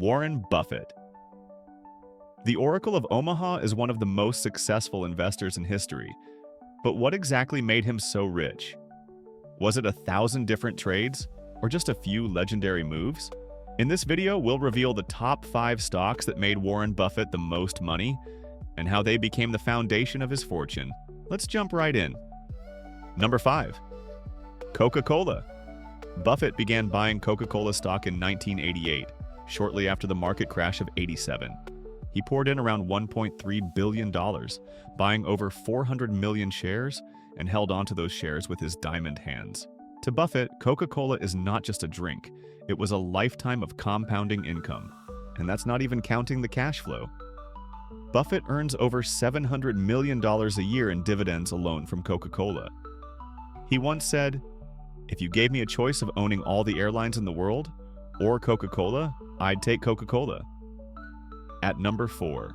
Warren Buffett. The Oracle of Omaha is one of the most successful investors in history. But what exactly made him so rich? Was it 1,000 different trades, or just a few legendary moves? In this video, we'll reveal the top 5 stocks that made Warren Buffett the most money, and how they became the foundation of his fortune. Let's jump right in. Number 5. Coca-Cola. Buffett began buying Coca-Cola stock in 1988, shortly after the market crash of '87. He poured in around $1.3 billion, buying over 400 million shares, and held onto those shares with his diamond hands. To Buffett, Coca-Cola is not just a drink, it was a lifetime of compounding income. And that's not even counting the cash flow. Buffett earns over $700 million a year in dividends alone from Coca-Cola. He once said, "If you gave me a choice of owning all the airlines in the world, or Coca-Cola, I'd take Coca-Cola." At number 4,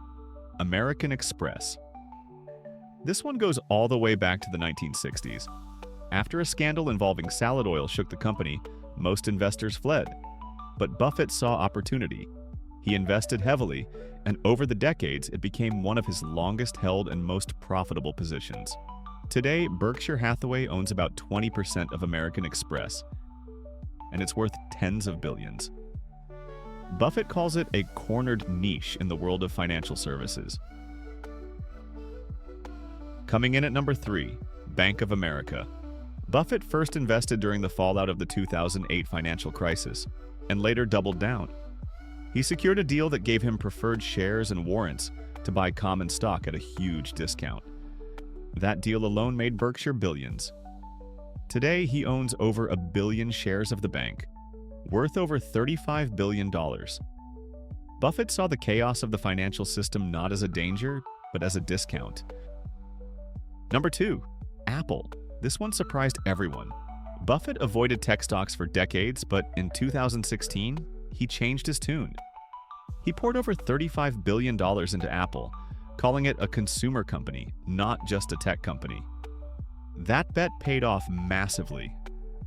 American Express. This one goes all the way back to the 1960s. After a scandal involving salad oil shook the company, most investors fled. But Buffett saw opportunity. He invested heavily, and over the decades, it became one of his longest-held and most profitable positions. Today, Berkshire Hathaway owns about 20% of American Express, and it's worth tens of billions. Buffett calls it a cornered niche in the world of financial services. Coming in at number 3, Bank of America. Buffett first invested during the fallout of the 2008 financial crisis, and later doubled down. He secured a deal that gave him preferred shares and warrants to buy common stock at a huge discount. That deal alone made Berkshire billions. Today, he owns over 1 billion shares of the bank, worth over $35 billion. Buffett saw the chaos of the financial system not as a danger, but as a discount. Number 2, Apple. This one surprised everyone. Buffett avoided tech stocks for decades, but in 2016, he changed his tune. He poured over $35 billion into Apple, calling it a consumer company, not just a tech company. That bet paid off massively.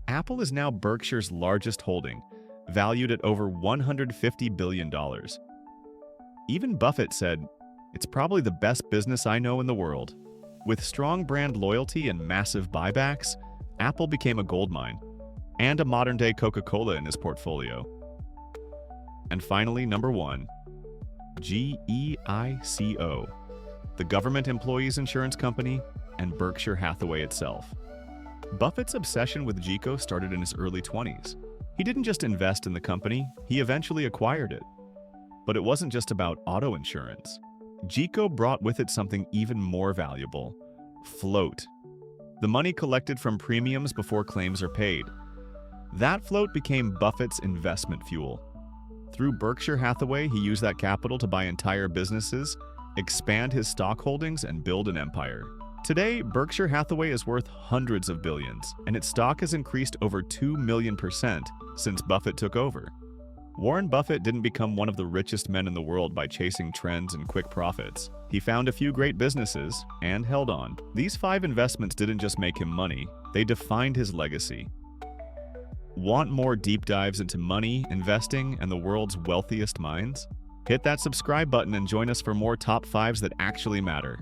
Apple is now Berkshire's largest holding, valued at over $150 billion. Even Buffett said, "It's probably the best business I know in the world." With strong brand loyalty and massive buybacks, Apple became a goldmine, and a modern-day Coca-Cola in his portfolio. And finally, number 1, GEICO, the Government Employees Insurance Company, and Berkshire Hathaway itself. Buffett's obsession with GEICO started in his early 20s. He didn't just invest in the company, he eventually acquired it. But it wasn't just about auto insurance. GEICO brought with it something even more valuable: float. The money collected from premiums before claims are paid. That float became Buffett's investment fuel. Through Berkshire Hathaway, he used that capital to buy entire businesses, expand his stock holdings, and build an empire. Today, Berkshire Hathaway is worth hundreds of billions, and its stock has increased over 2 million% since Buffett took over. Warren Buffett didn't become one of the richest men in the world by chasing trends and quick profits. He found a few great businesses and held on. These 5 investments didn't just make him money, they defined his legacy. Want more deep dives into money, investing, and the world's wealthiest minds? Hit that subscribe button and join us for more top 5s that actually matter.